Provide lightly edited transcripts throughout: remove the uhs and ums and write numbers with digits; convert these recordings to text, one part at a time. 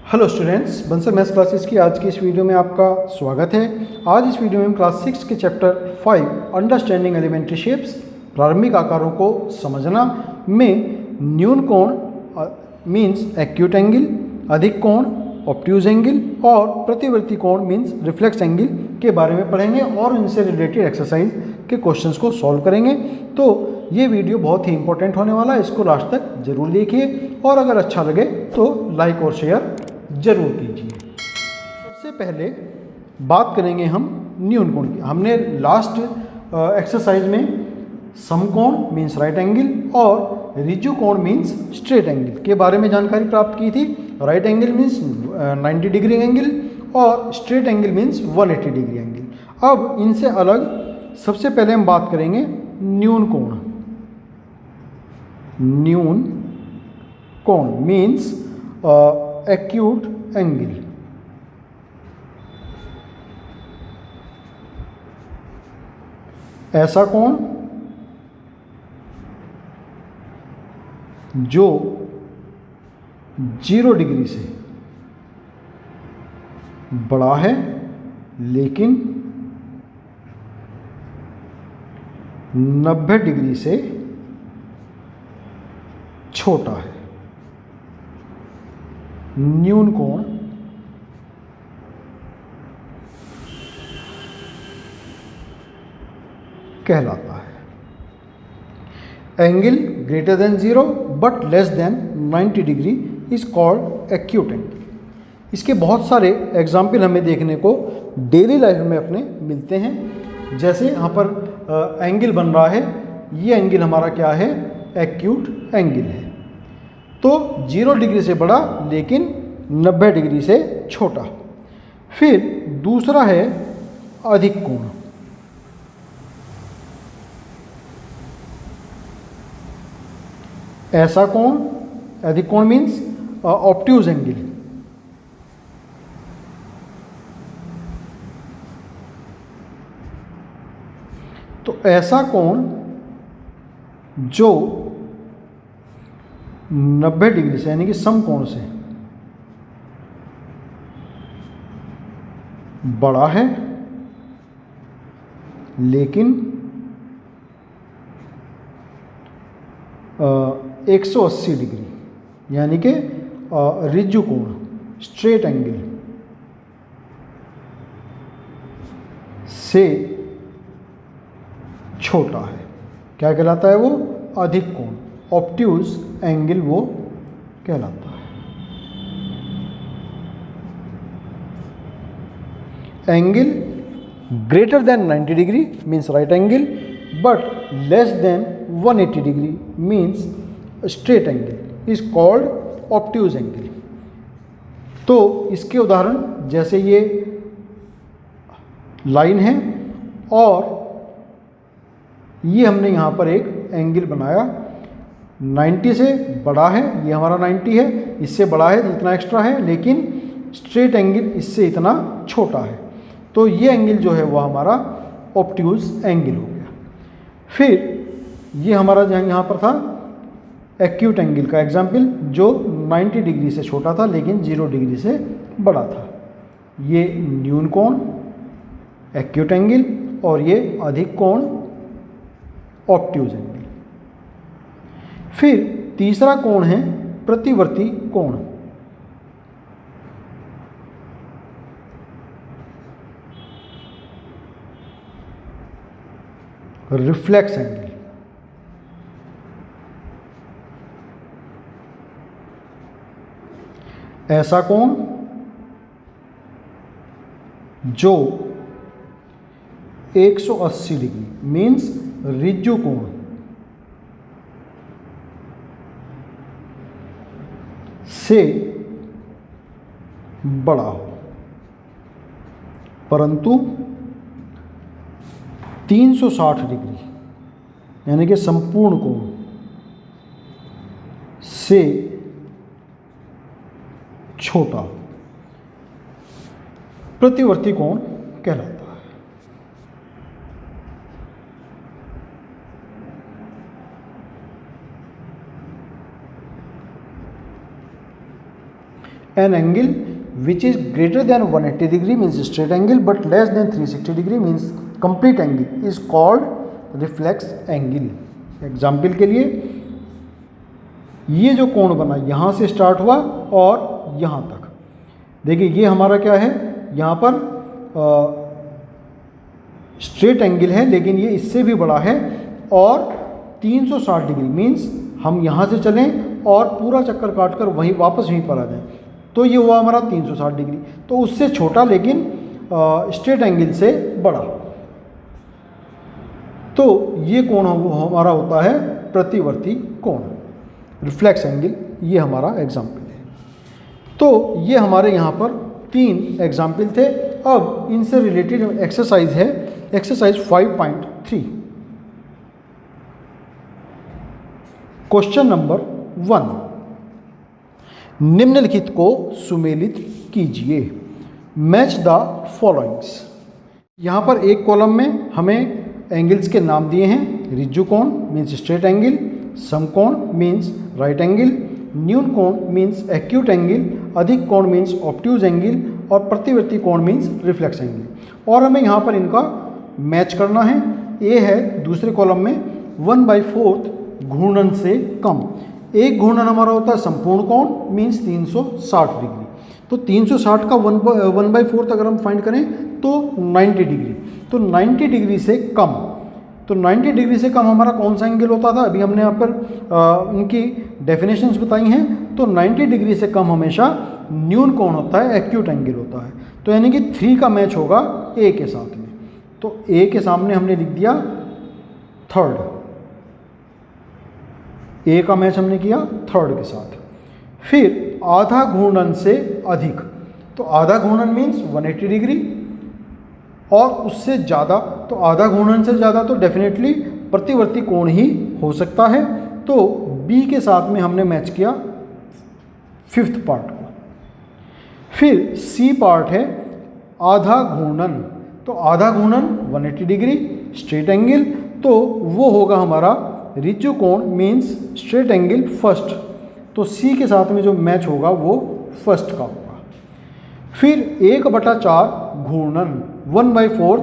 Hello students, Bansal maths classes की आज की इस वीडियो में आपका स्वागत है। आज इस वीडियो में हम क्लास 6 के चैप्टर 5 अंडरस्टैंडिंग एलिमेंट्री शेप्स प्रारंभिक आकारों को समझना में न्यून कोण मीन्स एक्यूट एंगल, अधिक कोण ऑब्ट्यूज एंगल और प्रतिवर्ती कोण मीन्स रिफ्लेक्स एंगल के बारे में पढ़ेंगे और इनसे रिलेटेड एक्सरसाइज के क्वेश्चंस को सॉल्व करेंगे। तो ये वीडियो बहुत ही इंपॉर्टेंट होने वाला है, इसको लास्ट तक जरूर देखिए और अगर अच्छा लगे तो लाइक और शेयर जरूर कीजिए। सबसे पहले बात करेंगे हम न्यून कोण की। हमने लास्ट एक्सरसाइज में समकोण मीन्स राइट एंगल और ऋजु कोण मीन्स स्ट्रेट एंगल के बारे में जानकारी प्राप्त की थी। Right angle means 90 degree angle और straight angle means 180 degree angle. अब इनसे अलग सबसे पहले हम बात करेंगे न्यून कोण। न्यून कोण मीन्स एक्यूट एंगल। ऐसा कोण जो 0 डिग्री से बड़ा है लेकिन 90 डिग्री से छोटा है। न्यून कोण कहलाता है। Angle greater than 0 but less than 90 degree is called acute angle. इसके बहुत सारे एग्जाम्पल हमें देखने को डेली लाइफ में अपने मिलते हैं। जैसे यहाँ पर एंगल बन रहा है, ये एंगल हमारा क्या है? एक्यूट एंगल है। तो 0 डिग्री से बड़ा लेकिन 90 डिग्री से छोटा। फिर दूसरा है अधिक कोण। ऐसा कोण, अधिक कोण मीन्स ऑब्ट्यूज एंगल। तो ऐसा कोण जो 90 डिग्री से यानी कि समकोण से बड़ा है लेकिन 180 डिग्री यानी कि ऋजु कोण स्ट्रेट एंगल से छोटा है। क्या कहलाता है वो? अधिक कोण, ऑब्ट्यूज एंगल वो कहलाता है। Angle greater than 90 degree means right angle but less than 180 degree means straight angle is called obtuse angle. तो इसके उदाहरण जैसे ये लाइन है और ये हमने यहाँ पर एक एंगल बनाया, 90 से बड़ा है, ये हमारा 90 है, इससे बड़ा है इतना एक्स्ट्रा है, लेकिन स्ट्रेट एंगल इससे इतना छोटा है। तो ये एंगल जो है वो हमारा ऑब्ट्यूज एंगल हो गया। फिर ये हमारा यहाँ पर था एक्यूट एंगल का एग्जाम्पल जो 90 डिग्री से छोटा था लेकिन 0 डिग्री से बड़ा था। ये न्यून कोण एक्यूट एंगल और ये अधिक कोण ऑब्ट्यूज एंगल। फिर तीसरा कोण है प्रतिवर्ती कोण। Reflex angle. ऐसा कोण जो 180 डिग्री मीन्स ऋजु कोण से बड़ा हो परंतु 360 डिग्री यानी कि संपूर्ण कोण से छोटा प्रतिवर्ती कोण कहलाता है। An angle which is greater than 180 degree means straight angle but less than 360 degree means complete angle is called reflex angle. Example के लिए ये जो कोण बना यहाँ से स्टार्ट हुआ और यहाँ तक, देखिए ये हमारा क्या है, यहाँ पर स्ट्रेट एंगल है लेकिन ये इससे भी बड़ा है और 360 डिग्री मीन्स हम यहाँ से चलें और पूरा चक्कर काटकर वहीं वापस वहीं पर आ जाएं, तो ये हुआ हमारा 360 डिग्री, तो उससे छोटा लेकिन स्ट्रेट एंगल से बड़ा। तो ये कोण हमारा होता है प्रतिवर्ती कोण, रिफ्लेक्स एंगल, ये हमारा एग्जाम्पल है। तो ये हमारे यहाँ पर 3 एग्जाम्पल थे। अब इनसे रिलेटेड एक्सरसाइज है, एक्सरसाइज 5.3। क्वेश्चन नंबर 1, निम्नलिखित को सुमेलित कीजिए। Match the followings. यहाँ पर एक कॉलम में हमें एंगल्स के नाम दिए हैं, रिज्जु कोण मीन्स स्ट्रेट एंगल, समकोण मीन्स राइट एंगल, न्यून कोण मीन्स एक्यूट एंगल, अधिक कोण मीन्स ऑब्ट्यूज एंगल और प्रतिवर्ती कोण मीन्स रिफ्लेक्स एंगल। और हमें यहाँ पर इनका मैच करना है। ए है दूसरे कॉलम में 1/4 घूर्णन से कम। एक घूर्णन हमारा होता है संपूर्ण कोण मीन्स 360 डिग्री, तो 360 का 1/4 अगर हम फाइंड करें तो 90 डिग्री, तो 90 डिग्री से कम, तो 90 डिग्री से कम हमारा कौन सा एंगल होता था, अभी हमने यहाँ पर उनकी डेफिनेशंस बताई हैं। तो 90 डिग्री से कम हमेशा न्यून कोण होता है, एक्यूट एंगल होता है, तो यानी कि 3 का मैच होगा ए के साथ में। तो ए के सामने हमने लिख दिया थर्ड, ए का मैच हमने किया थर्ड के साथ। फिर आधा घूर्णन से अधिक, तो आधा घूर्णन मीन्स 180 डिग्री और उससे ज़्यादा, तो आधा घूर्णन से ज़्यादा तो डेफिनेटली प्रतिवर्ती कोण ही हो सकता है। तो बी के साथ में हमने मैच किया 5th पार्ट को। फिर सी पार्ट है आधा घूर्णन, तो आधा घूर्णन 180 डिग्री स्ट्रेट एंगल, तो वो होगा हमारा रिज्जु कोण मीन्स स्ट्रेट एंगल फर्स्ट, तो सी के साथ में जो मैच होगा वो फर्स्ट का होगा। फिर 1/4 घूर्णन 1/4,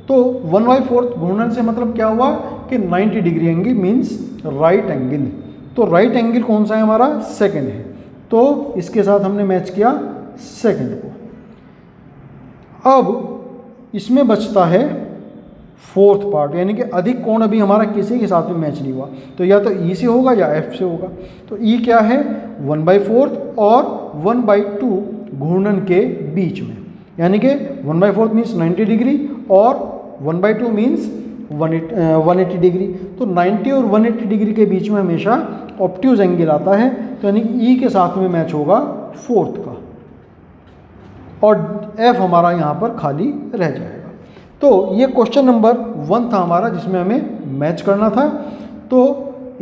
तो 1/4 घूर्णन से मतलब क्या हुआ कि 90 degree angle means right angle, तो राइट एंगल कौन सा है हमारा, सेकंड है, तो इसके साथ हमने मैच किया सेकंड को। अब इसमें बचता है 4th पार्ट, यानी कि अधिक कोण अभी हमारा किसी के साथ में मैच नहीं हुआ, तो या तो ई से होगा या एफ से होगा। तो ई क्या है 1/4 और 1/2 घूर्णन के बीच में, यानी कि 1/4 मीन्स 90 डिग्री और 1/2 मीन्स 180 डिग्री, तो 90 और 180 डिग्री के बीच में हमेशा ऑब्ट्यूज एंगल आता है, तो यानी कि ई के साथ में मैच होगा 4th का और एफ हमारा यहाँ पर खाली रह जाएगा। तो ये क्वेश्चन नंबर 1 था हमारा जिसमें हमें मैच करना था। तो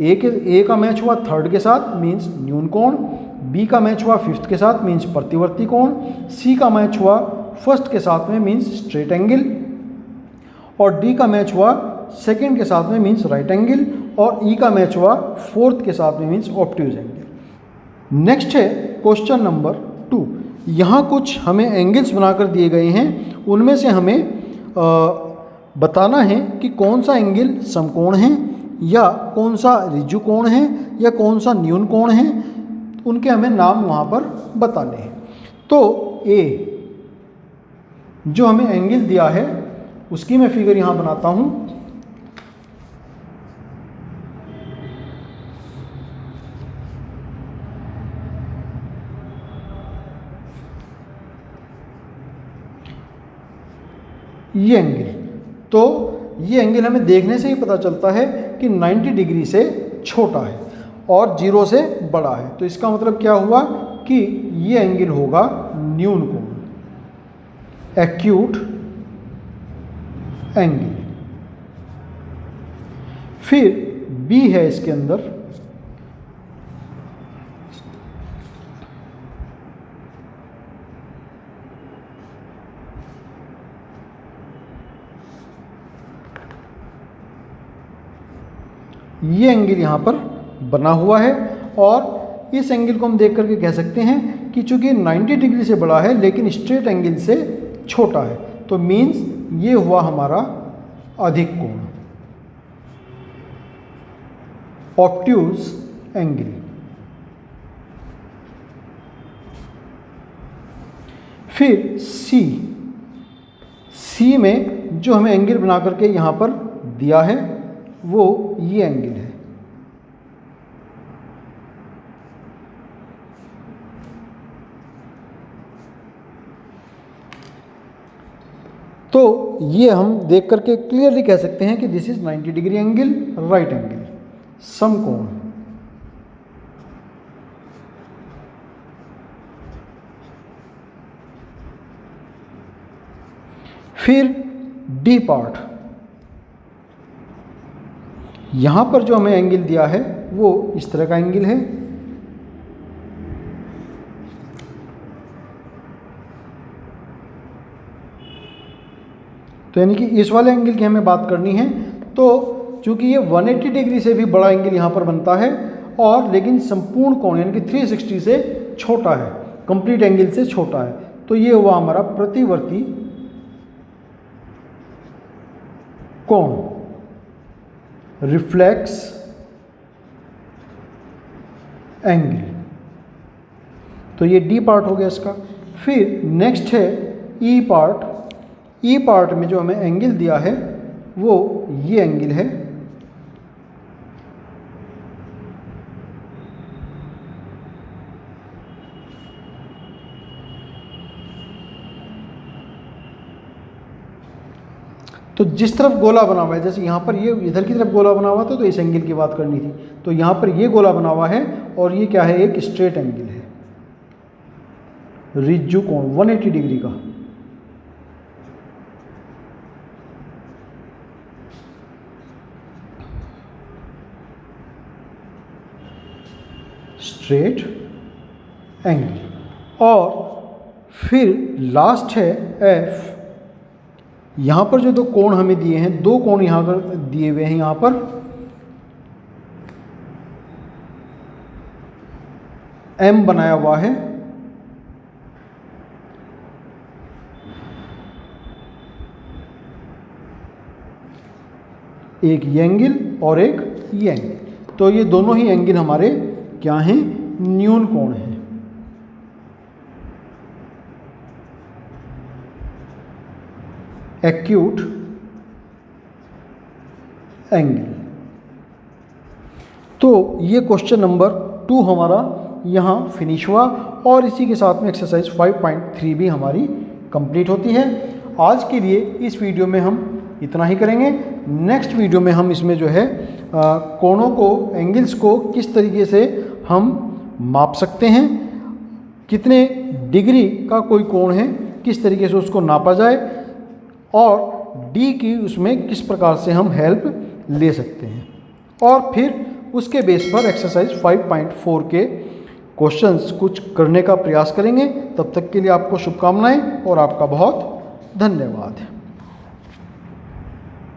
ए का मैच हुआ थर्ड के साथ मीन्स न्यून कोण, बी का मैच हुआ 5th के साथ मीन्स प्रतिवर्ती कोण, सी का मैच हुआ फर्स्ट के साथ में मीन्स स्ट्रेट एंगल और डी का मैच हुआ सेकंड के साथ में मीन्स राइट एंगल और ई का मैच हुआ 4th के साथ में मीन्स ऑब्ट्यूज एंगल। नेक्स्ट है क्वेश्चन नंबर 2। यहाँ कुछ हमें एंगल्स बनाकर दिए गए हैं, उनमें से हमें बताना है कि कौन सा एंगल समकोण है या कौन सा रिज्जु कोण है या कौन सा न्यून कोण है, उनके हमें नाम वहाँ पर बताने हैं। तो ए जो हमें एंगल दिया है उसकी मैं फिगर यहाँ बनाता हूँ। ये एंगल, तो ये एंगल हमें देखने से ही पता चलता है कि 90 डिग्री से छोटा है और 0 से बड़ा है, तो इसका मतलब क्या हुआ कि ये एंगल होगा न्यून कोण, एक्यूट एंगल। फिर बी है इसके अंदर, ये एंगल यहाँ पर बना हुआ है और इस एंगल को हम देख करके कह सकते हैं कि कि चूंकि 90 डिग्री से बड़ा है लेकिन स्ट्रेट एंगल से छोटा है, तो मीन्स ये हुआ हमारा अधिक कोण, ऑब्ट्यूज एंगल। फिर सी में जो हमें एंगल बना करके यहाँ पर दिया है वो ये एंगल है। तो ये हम देख करके क्लियरली कह सकते हैं कि this is 90 degree angle, right angle, समकोण। फिर डी पार्ट, यहां पर जो हमें एंगल दिया है वो इस तरह का एंगल है। तो यानी कि इस वाले एंगल की हमें बात करनी है। तो चूंकि ये 180 डिग्री से भी बड़ा एंगल यहां पर बनता है और लेकिन संपूर्ण कोण यानी कि 360 से छोटा है, कंप्लीट एंगल से छोटा है, तो ये हुआ हमारा प्रतिवर्ती कोण, रिफ्लेक्स एंगल। तो ये डी पार्ट हो गया इसका। फिर नेक्स्ट है ई पार्ट। ई पार्ट में जो हमें एंगल दिया है वो ये एंगल है। तो जिस तरफ गोला बना हुआ है, जैसे यहाँ पर ये इधर की तरफ गोला बना हुआ था तो इस एंगल की बात करनी थी, तो यहाँ पर ये गोला बना हुआ है और ये क्या है, एक स्ट्रेट एंगल है, रिज्जु कोण 180 डिग्री का। Straight angle. और फिर लास्ट है एफ। यहां पर जो दो कोण हमें दिए हैं, दो कोण यहां पर दिए हुए हैं, यहां पर एम बनाया हुआ है, एक ये एंगल और एक ये एंगल। तो ये दोनों ही एंगल हमारे क्या हैं, न्यून कोण हैं। Acute angle. तो ये क्वेश्चन नंबर 2 हमारा यहाँ फिनिश हुआ और इसी के साथ में एक्सरसाइज 5.3 भी हमारी कंप्लीट होती है। आज के लिए इस वीडियो में हम इतना ही करेंगे। नेक्स्ट वीडियो में हम इसमें जो है कोणों को, एंगल्स को किस तरीके से हम माप सकते हैं, कितने डिग्री का कोई कोण है, किस तरीके से उसको नापा जाए और डी की उसमें किस प्रकार से हम हेल्प ले सकते हैं, और फिर उसके बेस पर एक्सरसाइज 5.4 के क्वेश्चंस कुछ करने का प्रयास करेंगे। तब तक के लिए आपको शुभकामनाएं और आपका बहुत धन्यवाद।